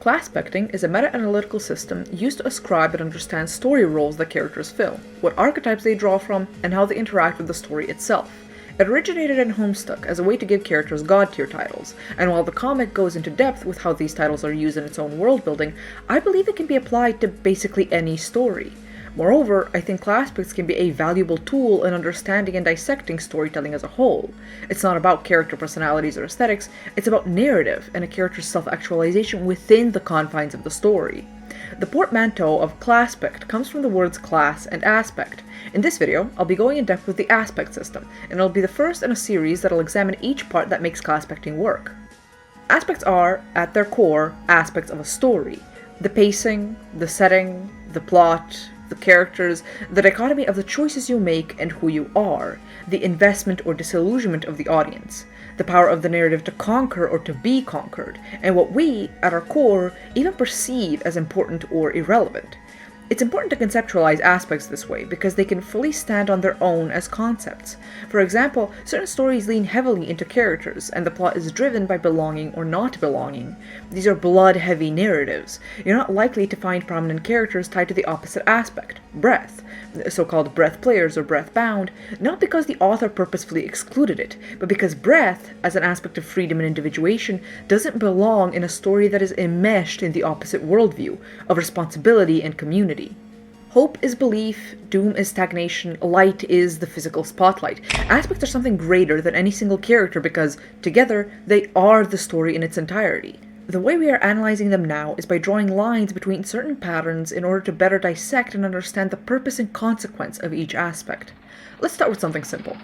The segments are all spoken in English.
Classpecting is a meta-analytical system used to ascribe and understand story roles that characters fill, what archetypes they draw from, and how they interact with the story itself. It originated in Homestuck as a way to give characters god-tier titles, and while the comic goes into depth with how these titles are used in its own world-building, I believe it can be applied to basically any story. Moreover, I think classpects can be a valuable tool in understanding and dissecting storytelling as a whole. It's not about character personalities or aesthetics, it's about narrative and a character's self-actualization within the confines of the story. The portmanteau of classpect comes from the words class and aspect. In this video, I'll be going in depth with the aspect system, and it'll be the first in a series that'll examine each part that makes classpecting work. Aspects are, at their core, aspects of a story. The pacing, the setting, the plot, the characters, the dichotomy of the choices you make and who you are, the investment or disillusionment of the audience, the power of the narrative to conquer or to be conquered, and what we, at our core, even perceive as important or irrelevant. It's important to conceptualize aspects this way because they can fully stand on their own as concepts. For example, certain stories lean heavily into characters, and the plot is driven by belonging or not belonging. These are blood-heavy narratives. You're not likely to find prominent characters tied to the opposite aspect, breath, so-called breath players or breath bound, not because the author purposefully excluded it, but because breath, as an aspect of freedom and individuation, doesn't belong in a story that is enmeshed in the opposite worldview, of responsibility and community. Hope is belief, doom is stagnation, light is the physical spotlight. Aspects are something greater than any single character because, together, they are the story in its entirety. The way we are analyzing them now is by drawing lines between certain patterns in order to better dissect and understand the purpose and consequence of each aspect. Let's start with something simple.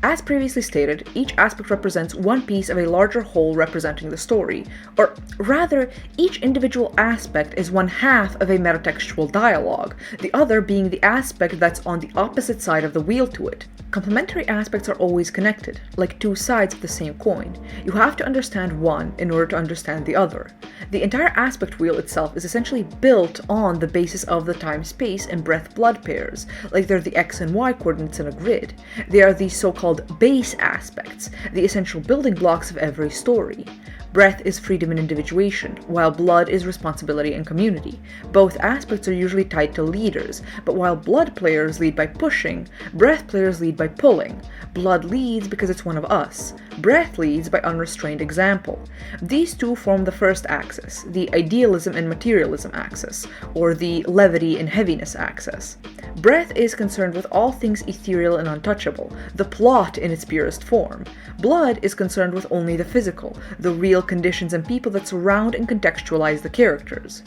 As previously stated, each aspect represents one piece of a larger whole representing the story, or rather, each individual aspect is one half of a metatextual dialogue, the other being the aspect that's on the opposite side of the wheel to it. Complementary aspects are always connected, like two sides of the same coin. You have to understand one in order to understand the other. The entire aspect wheel itself is essentially built on the basis of the time-space and breath-blood pairs, like they're the x and y coordinates in a grid. They are the so-called base aspects, the essential building blocks of every story. Breath is freedom and individuation, while blood is responsibility and community. Both aspects are usually tied to leaders, but while blood players lead by pushing, breath players lead by pulling. Blood leads because it's one of us. Breath leads by unrestrained example. These two form the first axis, the idealism and materialism axis, or the levity and heaviness axis. Breath is concerned with all things ethereal and untouchable, the plot in its purest form. Blood is concerned with only the physical, the real conditions and people that surround and contextualize the characters.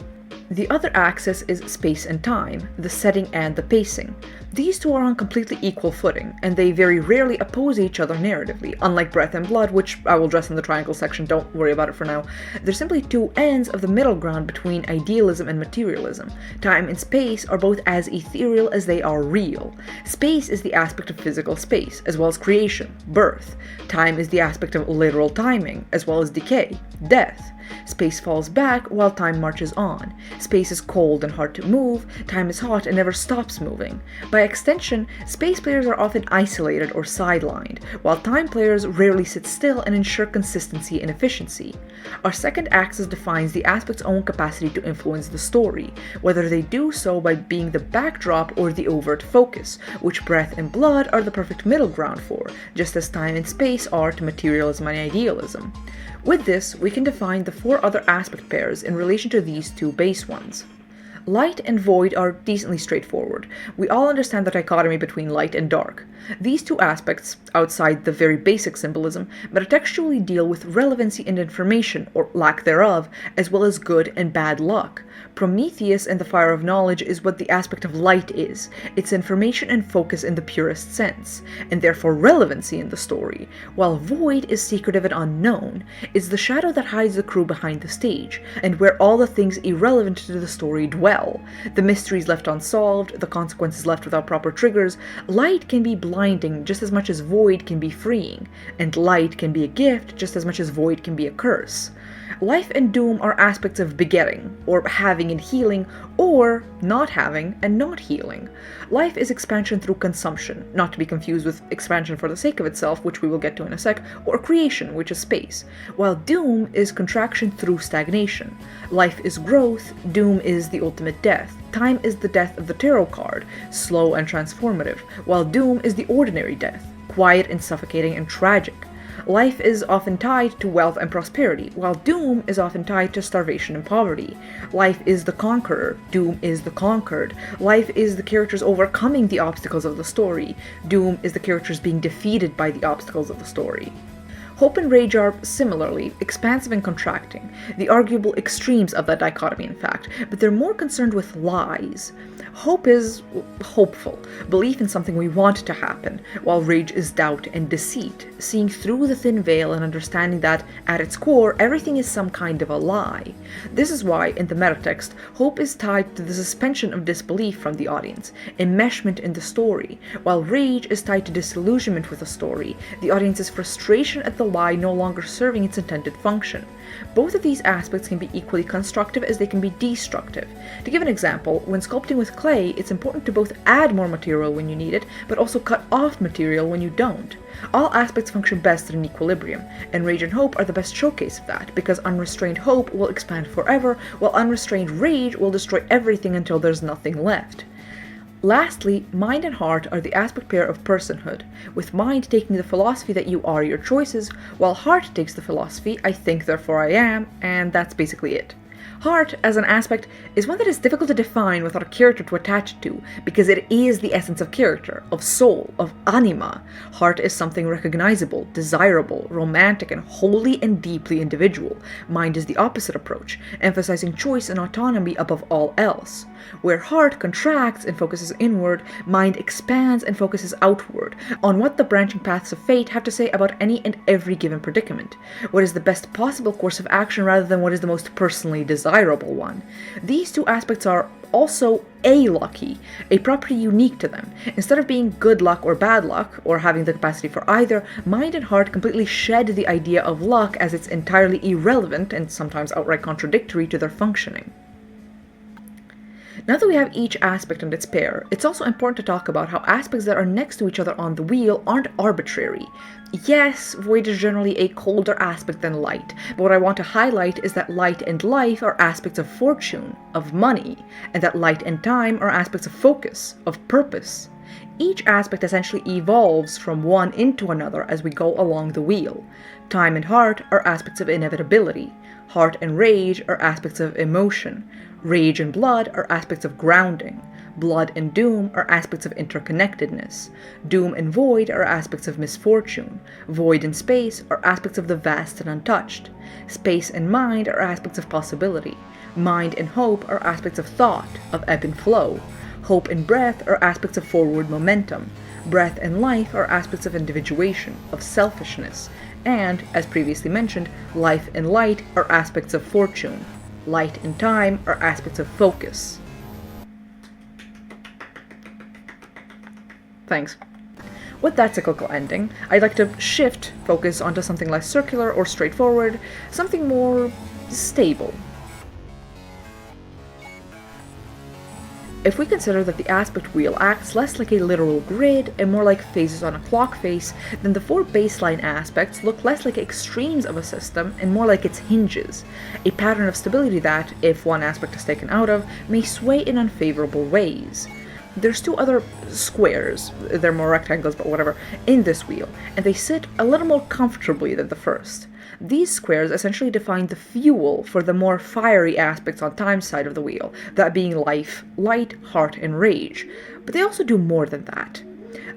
The other axis is space and time, the setting and the pacing. These two are on completely equal footing, and they very rarely oppose each other narratively, unlike breath and blood, which I will address in the triangle section, don't worry about it for now. They're simply two ends of the middle ground between idealism and materialism. Time and space are both as ethereal as they are real. Space is the aspect of physical space, as well as creation, birth. Time is the aspect of literal timing, as well as decay, death. Space falls back while time marches on. Space is cold and hard to move, time is hot and never stops moving. By extension, space players are often isolated or sidelined, while time players rarely sit still and ensure consistency and efficiency. Our second axis defines the aspect's own capacity to influence the story, whether they do so by being the backdrop or the overt focus, which breath and blood are the perfect middle ground for, just as time and space are to materialism and idealism. With this, we can define the four other aspect pairs in relation to these two base ones. Light and void are decently straightforward. We all understand the dichotomy between light and dark. These two aspects, outside the very basic symbolism, metatextually deal with relevancy and information, or lack thereof, as well as good and bad luck. Prometheus and the fire of knowledge is what the aspect of light is. It's information and focus in the purest sense, and therefore relevancy in the story, while void is secretive and unknown. It's the shadow that hides the crew behind the stage, and where all the things irrelevant to the story dwell. The mysteries left unsolved, the consequences left without proper triggers. Light can be blinding just as much as void can be freeing, and light can be a gift just as much as void can be a curse. Life and doom are aspects of begetting, or having and healing, or not having and not healing. Life is expansion through consumption, not to be confused with expansion for the sake of itself, which we will get to in a sec, or creation, which is space, while doom is contraction through stagnation. Life is growth, doom is the ultimate death. Time is the death of the tarot card, slow and transformative, while doom is the ordinary death, quiet and suffocating and tragic. Life is often tied to wealth and prosperity, while doom is often tied to starvation and poverty. Life is the conqueror, doom is the conquered. Life is the characters overcoming the obstacles of the story, doom is the characters being defeated by the obstacles of the story. Hope and rage are, similarly, expansive and contracting, the arguable extremes of that dichotomy in fact, but they're more concerned with lies. Hope is hopeful, belief in something we want to happen, while rage is doubt and deceit, seeing through the thin veil and understanding that, at its core, everything is some kind of a lie. This is why, in the metatext, hope is tied to the suspension of disbelief from the audience, enmeshment in the story, while rage is tied to disillusionment with the story, the audience's frustration at the lie no longer serving its intended function. Both of these aspects can be equally constructive as they can be destructive. To give an example, when sculpting with clay, it's important to both add more material when you need it, but also cut off material when you don't. All aspects function best in equilibrium, and rage and hope are the best showcase of that, because unrestrained hope will expand forever, while unrestrained rage will destroy everything until there's nothing left. Lastly, mind and heart are the aspect pair of personhood, with mind taking the philosophy that you are your choices, while heart takes the philosophy I think therefore I am, and that's basically it. Heart, as an aspect, is one that is difficult to define without a character to attach it to, because it is the essence of character, of soul, of anima. Heart is something recognizable, desirable, romantic, and wholly and deeply individual. Mind is the opposite approach, emphasizing choice and autonomy above all else. Where heart contracts and focuses inward, mind expands and focuses outward, on what the branching paths of fate have to say about any and every given predicament. What is the best possible course of action rather than what is the most personally desirable one. These two aspects are also a-lucky, a property unique to them. Instead of being good luck or bad luck, or having the capacity for either, mind and heart completely shed the idea of luck as it's entirely irrelevant and sometimes outright contradictory to their functioning. Now that we have each aspect and its pair, it's also important to talk about how aspects that are next to each other on the wheel aren't arbitrary. Yes, void is generally a colder aspect than light, but what I want to highlight is that light and life are aspects of fortune, of money, and that light and time are aspects of focus, of purpose. Each aspect essentially evolves from one into another as we go along the wheel. Time and heart are aspects of inevitability. Heart and rage are aspects of emotion. Rage and blood are aspects of grounding. Blood and doom are aspects of interconnectedness. Doom and void are aspects of misfortune. Void and space are aspects of the vast and untouched. Space and mind are aspects of possibility. Mind and hope are aspects of thought, of ebb and flow. Hope and breath are aspects of forward momentum. Breath and life are aspects of individuation, of selfishness. And, as previously mentioned, life and light are aspects of fortune. Light and time are aspects of focus. Thanks. With that cyclical ending, I'd like to shift focus onto something less circular or straightforward, something more stable. If we consider that the aspect wheel acts less like a literal grid and more like phases on a clock face, then the four baseline aspects look less like extremes of a system and more like its hinges, a pattern of stability that, if one aspect is taken out of, may sway in unfavorable ways. There's two other squares, they're more rectangles but whatever, in this wheel, and they sit a little more comfortably than the first. These squares essentially define the fuel for the more fiery aspects on time's side of the wheel, that being life, light, heart, and rage. But they also do more than that.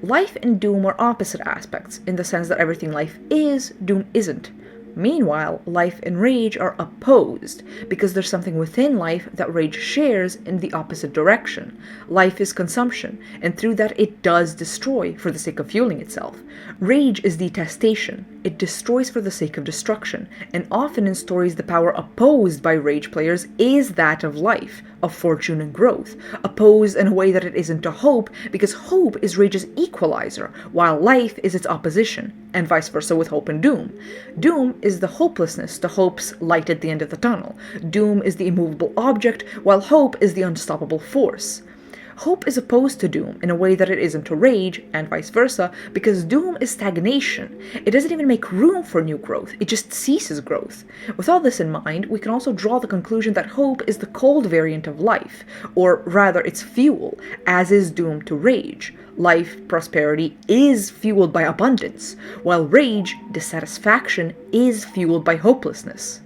Life and doom are opposite aspects, in the sense that everything life is, doom isn't. Meanwhile, life and rage are opposed, because there's something within life that rage shares in the opposite direction. Life is consumption, and through that it does destroy for the sake of fueling itself. Rage is detestation. It destroys for the sake of destruction, and often in stories the power opposed by rage players is that of life, of fortune and growth, opposed in a way that it isn't to hope, because hope is rage's equalizer, while life is its opposition. and vice versa with hope and doom. Doom is the hopelessness to hope's light at the end of the tunnel. Doom is the immovable object, while hope is the unstoppable force. Hope is opposed to doom in a way that it isn't to rage, and vice versa, because doom is stagnation. It doesn't even make room for new growth, it just ceases growth. With all this in mind, we can also draw the conclusion that hope is the cold variant of life, or rather its fuel, as is doom to rage. Life, prosperity, is fueled by abundance, while rage, dissatisfaction, is fueled by hopelessness.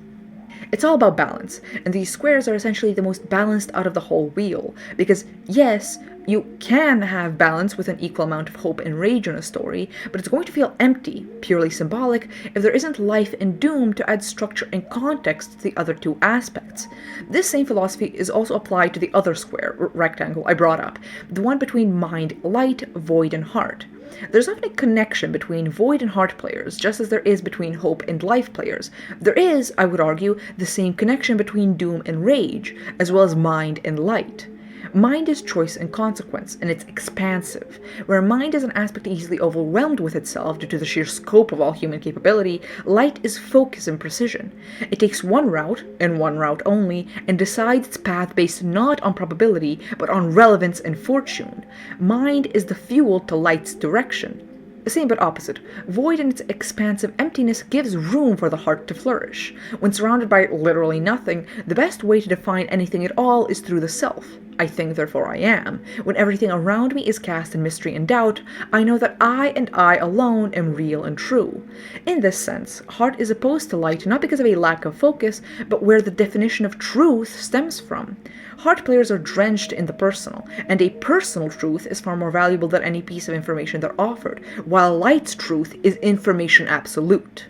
It's all about balance, and these squares are essentially the most balanced out of the whole wheel, because yes, you can have balance with an equal amount of hope and rage in a story, but it's going to feel empty, purely symbolic, if there isn't life and doom to add structure and context to the other two aspects. This same philosophy is also applied to the other square, rectangle, I brought up, the one between mind, light, void, and heart. There's often a connection between void and heart players, just as there is between hope and life players. There is, I would argue, the same connection between doom and rage, as well as mind and light. Mind is choice and consequence, and it's expansive. Where mind is an aspect easily overwhelmed with itself due to the sheer scope of all human capability, light is focus and precision. It takes one route, and one route only, and decides its path based not on probability, but on relevance and fortune. Mind is the fuel to light's direction. Same but opposite. Void in its expansive emptiness gives room for the heart to flourish. When surrounded by literally nothing, the best way to define anything at all is through the self. I think, therefore I am. When everything around me is cast in mystery and doubt, I know that I and I alone am real and true. In this sense, heart is opposed to light not because of a lack of focus, but where the definition of truth stems from. Heart players are drenched in the personal, and a personal truth is far more valuable than any piece of information they're offered, while light's truth is information absolute.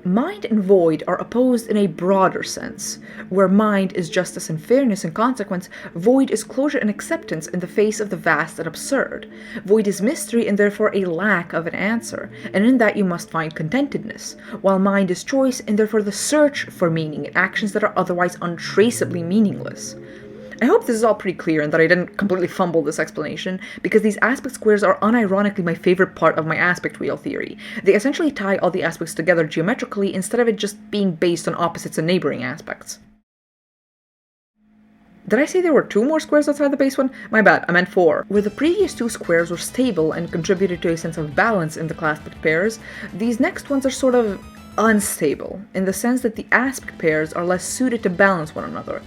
Mind and void are opposed in a broader sense. Where mind is justice and fairness and consequence, void is closure and acceptance in the face of the vast and absurd. Void is mystery and therefore a lack of an answer, and in that you must find contentedness, while mind is choice and therefore the search for meaning in actions that are otherwise untraceably meaningless. I hope this is all pretty clear and that I didn't completely fumble this explanation, because these aspect squares are unironically my favorite part of my aspect wheel theory. They essentially tie all the aspects together geometrically instead of it just being based on opposites and neighboring aspects. Did I say there were 2 more squares outside the base one? My bad, I meant 4. Where the previous 2 squares were stable and contributed to a sense of balance in the classpect pairs, these next ones are sort of unstable, in the sense that the aspect pairs are less suited to balance one another.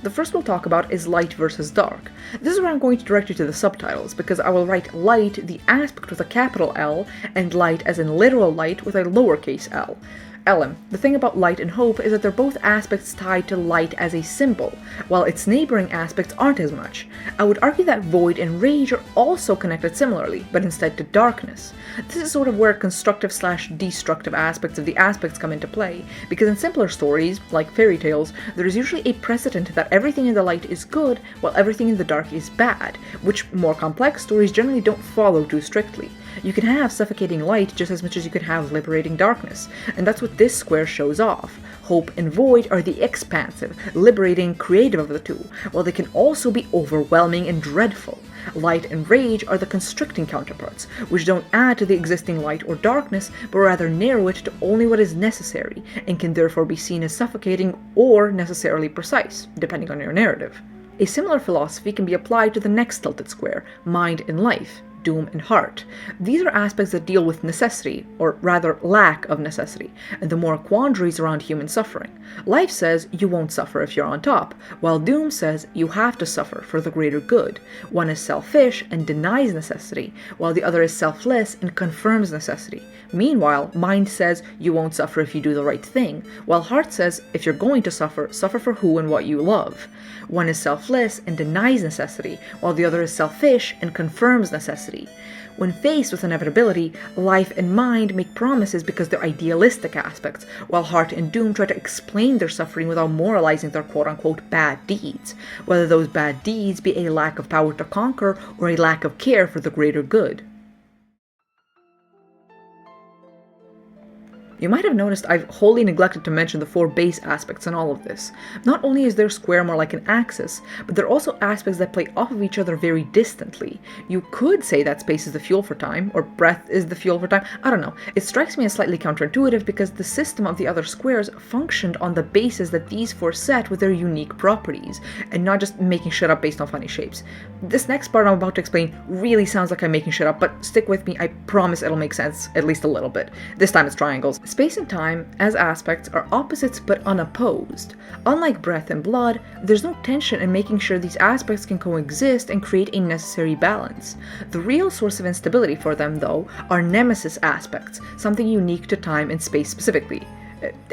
The first we'll talk about is light versus dark. This is where I'm going to direct you to the subtitles, because I will write light, the aspect with a capital L, and light as in literal light with a lowercase l. LM. The thing about light and hope is that they're both aspects tied to light as a symbol, while its neighboring aspects aren't as much. I would argue that void and rage are also connected similarly, but instead to darkness. This is sort of where constructive/destructive aspects of the aspects come into play, because in simpler stories, like fairy tales, there is usually a precedent that everything in the light is good, while everything in the dark is bad, which more complex stories generally don't follow too strictly. You can have suffocating light just as much as you can have liberating darkness, and that's what this square shows off. Hope and void are the expansive, liberating, creative of the two, while they can also be overwhelming and dreadful. Light and rage are the constricting counterparts, which don't add to the existing light or darkness, but rather narrow it to only what is necessary, and can therefore be seen as suffocating or necessarily precise, depending on your narrative. A similar philosophy can be applied to the next tilted square, mind and life, doom and heart. These are aspects that deal with necessity, or rather lack of necessity, and the more quandaries around human suffering. Life says you won't suffer if you're on top, while doom says you have to suffer for the greater good. One is selfish and denies necessity, while the other is selfless and confirms necessity. Meanwhile, mind says you won't suffer if you do the right thing, while heart says if you're going to suffer, suffer for who and what you love. One is selfless and denies necessity, while the other is selfish and confirms necessity. When faced with inevitability, life and mind make promises because they're idealistic aspects, while heart and doom try to explain their suffering without moralizing their quote-unquote bad deeds, whether those bad deeds be a lack of power to conquer or a lack of care for the greater good. You might have noticed I've wholly neglected to mention the 4 base aspects in all of this. Not only is their square more like an axis, but they're also aspects that play off of each other very distantly. You could say that space is the fuel for time, or breadth is the fuel for time, I don't know. It strikes me as slightly counterintuitive because the system of the other squares functioned on the basis that these 4 set with their unique properties, and not just making shit up based on funny shapes. This next part I'm about to explain really sounds like I'm making shit up, but stick with me, I promise it'll make sense, at least a little bit. This time it's triangles. Space and time, as aspects, are opposites but unopposed. Unlike breath and blood, there's no tension in making sure these aspects can coexist and create a necessary balance. The real source of instability for them, though, are nemesis aspects, something unique to time and space specifically.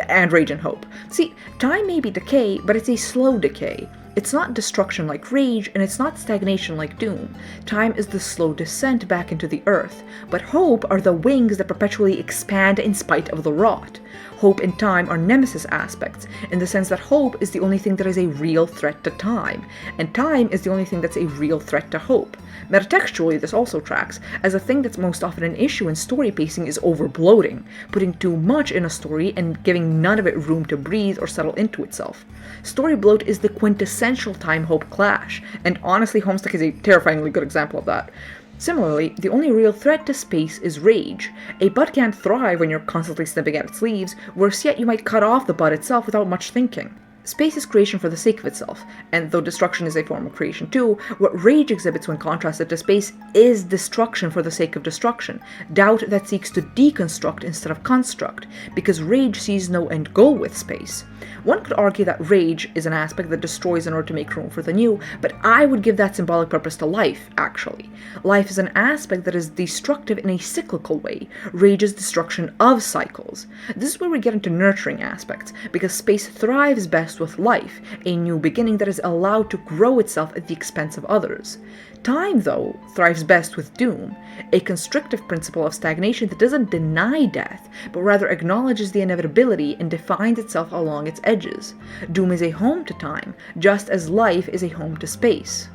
And rage and hope. See, time may be decay, but it's a slow decay. It's not destruction like rage, and it's not stagnation like doom. Time is the slow descent back into the earth, but hope are the wings that perpetually expand in spite of the rot. Hope and time are nemesis aspects, in the sense that hope is the only thing that is a real threat to time, and time is the only thing that's a real threat to hope. Metatextually, this also tracks, as the thing that's most often an issue in story pacing is overbloating, putting too much in a story and giving none of it room to breathe or settle into itself. Story bloat is the quintessential time-hope clash, and honestly, Homestuck is a terrifyingly good example of that. Similarly, the only real threat to space is rage. A bud can't thrive when you're constantly snipping at its leaves, worse yet you might cut off the bud itself without much thinking. Space is creation for the sake of itself, and though destruction is a form of creation too, what rage exhibits when contrasted to space is destruction for the sake of destruction, doubt that seeks to deconstruct instead of construct, because rage sees no end goal with space. One could argue that rage is an aspect that destroys in order to make room for the new, but I would give that symbolic purpose to life, actually. Life is an aspect that is destructive in a cyclical way. Rage is destruction of cycles. This is where we get into nurturing aspects, because space thrives best with life, a new beginning that is allowed to grow itself at the expense of others. Time, though, thrives best with doom, a constrictive principle of stagnation that doesn't deny death, but rather acknowledges the inevitability and defines itself along its edges. Doom is a home to time, just as life is a home to space.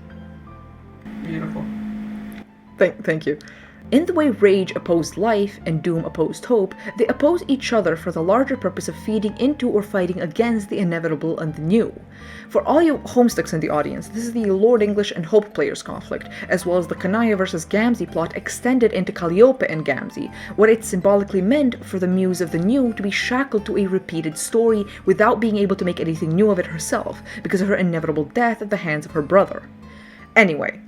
Beautiful. Thank you. In the way rage opposed life and doom opposed hope, they oppose each other for the larger purpose of feeding into or fighting against the inevitable and the new. For all you Homestucks in the audience, this is the Lord English and Hope players conflict, as well as the Kanaya versus Gamzee plot extended into Calliope and Gamzee, what it symbolically meant for the muse of the new to be shackled to a repeated story without being able to make anything new of it herself, because of her inevitable death at the hands of her brother. Anyway,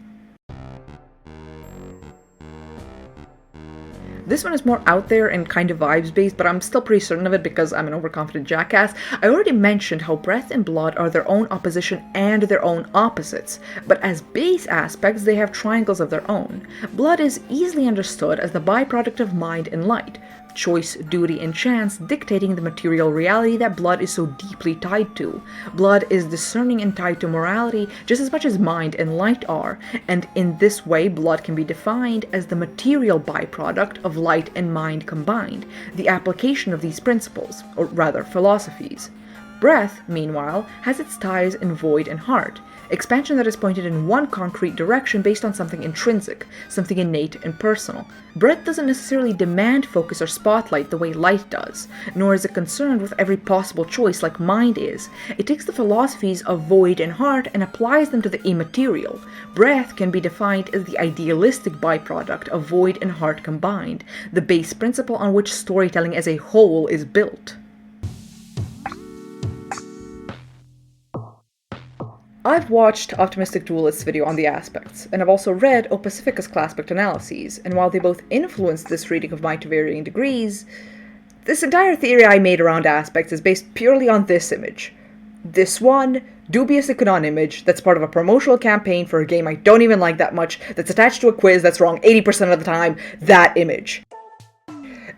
this one is more out there and kind of vibes-based, but I'm still pretty certain of it because I'm an overconfident jackass. I already mentioned how breath and blood are their own opposition and their own opposites, but as base aspects they have triangles of their own. Blood is easily understood as the byproduct of mind and light, choice, duty, and chance dictating the material reality that blood is so deeply tied to. Blood is discerning and tied to morality just as much as mind and light are, and in this way blood can be defined as the material byproduct of light and mind combined, the application of these principles, or rather philosophies. Breath, meanwhile, has its ties in void and heart, expansion that is pointed in one concrete direction based on something intrinsic, something innate and personal. Breath doesn't necessarily demand focus or spotlight the way light does, nor is it concerned with every possible choice like mind is. It takes the philosophies of void and heart and applies them to the immaterial. Breath can be defined as the idealistic byproduct of void and heart combined, the base principle on which storytelling as a whole is built. I've watched Optimistic Duelist's video on the aspects, and I've also read O Pacifica's Classpect analyses, and while they both influenced this reading of mine to varying degrees, this entire theory I made around aspects is based purely on this image. This one, dubious Ikonon image that's part of a promotional campaign for a game I don't even like that much, that's attached to a quiz that's wrong 80% of the time, that image.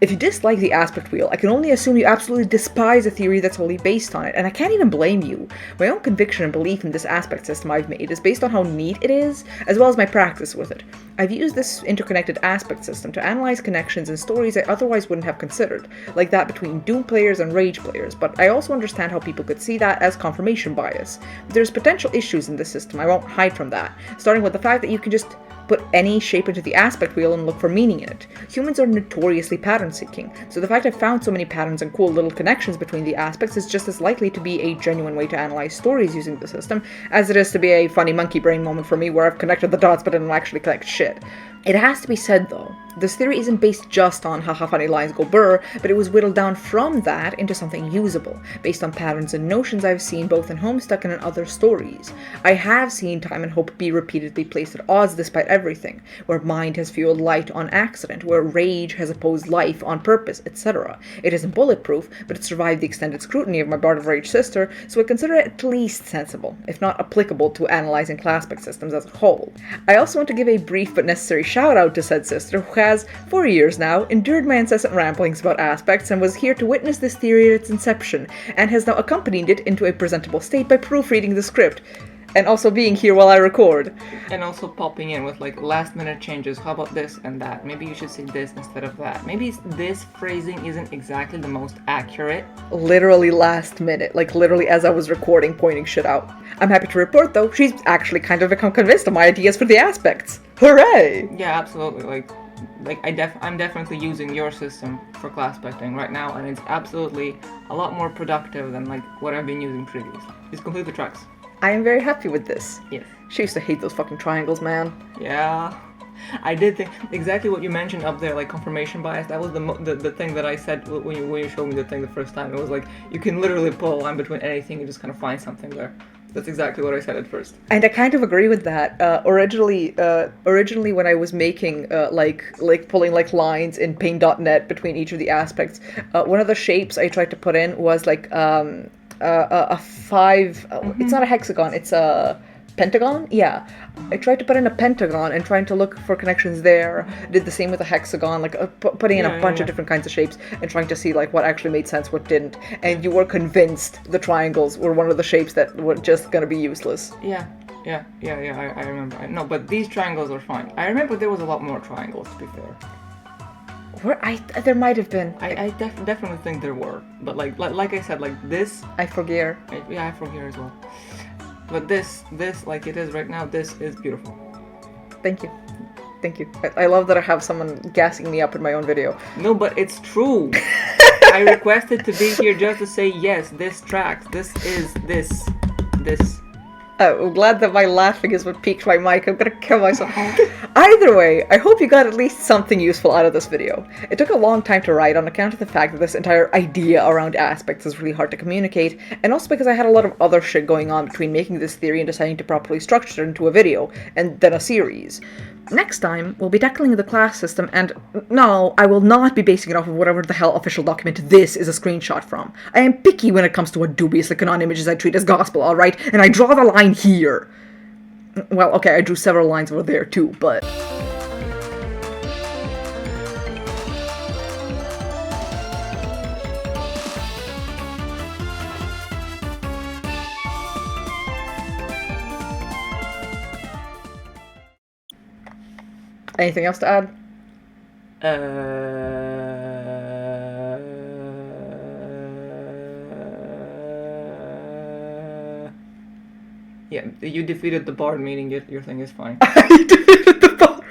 If you dislike the aspect wheel, I can only assume you absolutely despise a theory that's wholly based on it, and I can't even blame you. My own conviction and belief in this aspect system I've made is based on how neat it is, as well as my practice with it. I've used this interconnected aspect system to analyze connections in stories I otherwise wouldn't have considered, like that between Doom players and Rage players, but I also understand how people could see that as confirmation bias. There's potential issues in this system, I won't hide from that, starting with the fact that you can just put any shape into the aspect wheel and look for meaning in it. Humans are notoriously pattern-seeking, so the fact I've found so many patterns and cool little connections between the aspects is just as likely to be a genuine way to analyze stories using the system, as it is to be a funny monkey brain moment for me where I've connected the dots but didn't actually connect shit. It has to be said, though, this theory isn't based just on haha funny lines go burr, but it was whittled down from that into something usable, based on patterns and notions I've seen both in Homestuck and in other stories. I have seen time and hope be repeatedly placed at odds despite everything, where mind has fueled light on accident, where rage has opposed life on purpose, etc. It isn't bulletproof, but it survived the extended scrutiny of my Bard of Rage sister, so I consider it at least sensible, if not applicable to analyzing classpect systems as a whole. I also want to give a brief but necessary shout out to said sister, who has, for years now, endured my incessant ramblings about aspects and was here to witness this theory at its inception, and has now accompanied it into a presentable state by proofreading the script, and also being here while I record. And also popping in with like last minute changes. How about this and that? Maybe you should say this instead of that. Maybe this phrasing isn't exactly the most accurate. Literally last minute, like literally as I was recording, pointing shit out. I'm happy to report though, she's actually kind of become convinced of my ideas for the aspects. Hooray! Yeah, absolutely. I'm definitely using your system for classpecting right now, and it's absolutely a lot more productive than like what I've been using previously. It's completely tracks. I am very happy with this. Yes. She used to hate those fucking triangles, man. Yeah. I did think exactly what you mentioned up there, like confirmation bias. That was the thing that I said when you showed me the thing the first time. It was like you can literally pull a line between anything and just kind of find something there. That's exactly what I said at first. And I kind of agree with that. Originally when I was making like pulling like lines in paint.net between each of the aspects, one of the shapes I tried to put in was like a five. It's not a hexagon. It's a pentagon. Yeah, I tried to put in a pentagon and trying to look for connections there. Did the same with a hexagon, like putting in a bunch of different kinds of shapes and trying to see like what actually made sense, what didn't. And you were convinced the triangles were one of the shapes that were just gonna be useless. Yeah. I remember. No, but these triangles are fine. I remember there was a lot more triangles, to be fair. There might have been. I definitely think there were, but like I said, like this. I forget. I forget as well. But this like it is right now. This is beautiful. Thank you. I love that I have someone gassing me up in my own video. No, but it's true. I requested to be here just to say yes. This tracks. This is this. I'm glad that my laughing is what piqued my mic. I'm gonna kill myself. Either way, I hope you got at least something useful out of this video. It took a long time to write on account of the fact that this entire idea around aspects is really hard to communicate, and also because I had a lot of other shit going on between making this theory and deciding to properly structure it into a video, and then a series. Next time, we'll be tackling the class system, and no, I will not be basing it off of whatever the hell official document this is a screenshot from. I am picky when it comes to what dubiously canon images I treat as gospel, alright? And I draw the line here. Well, okay, I drew several lines over there too, but... Anything else to add? Yeah, you defeated the bard, meaning your thing is fine. I defeated the bard!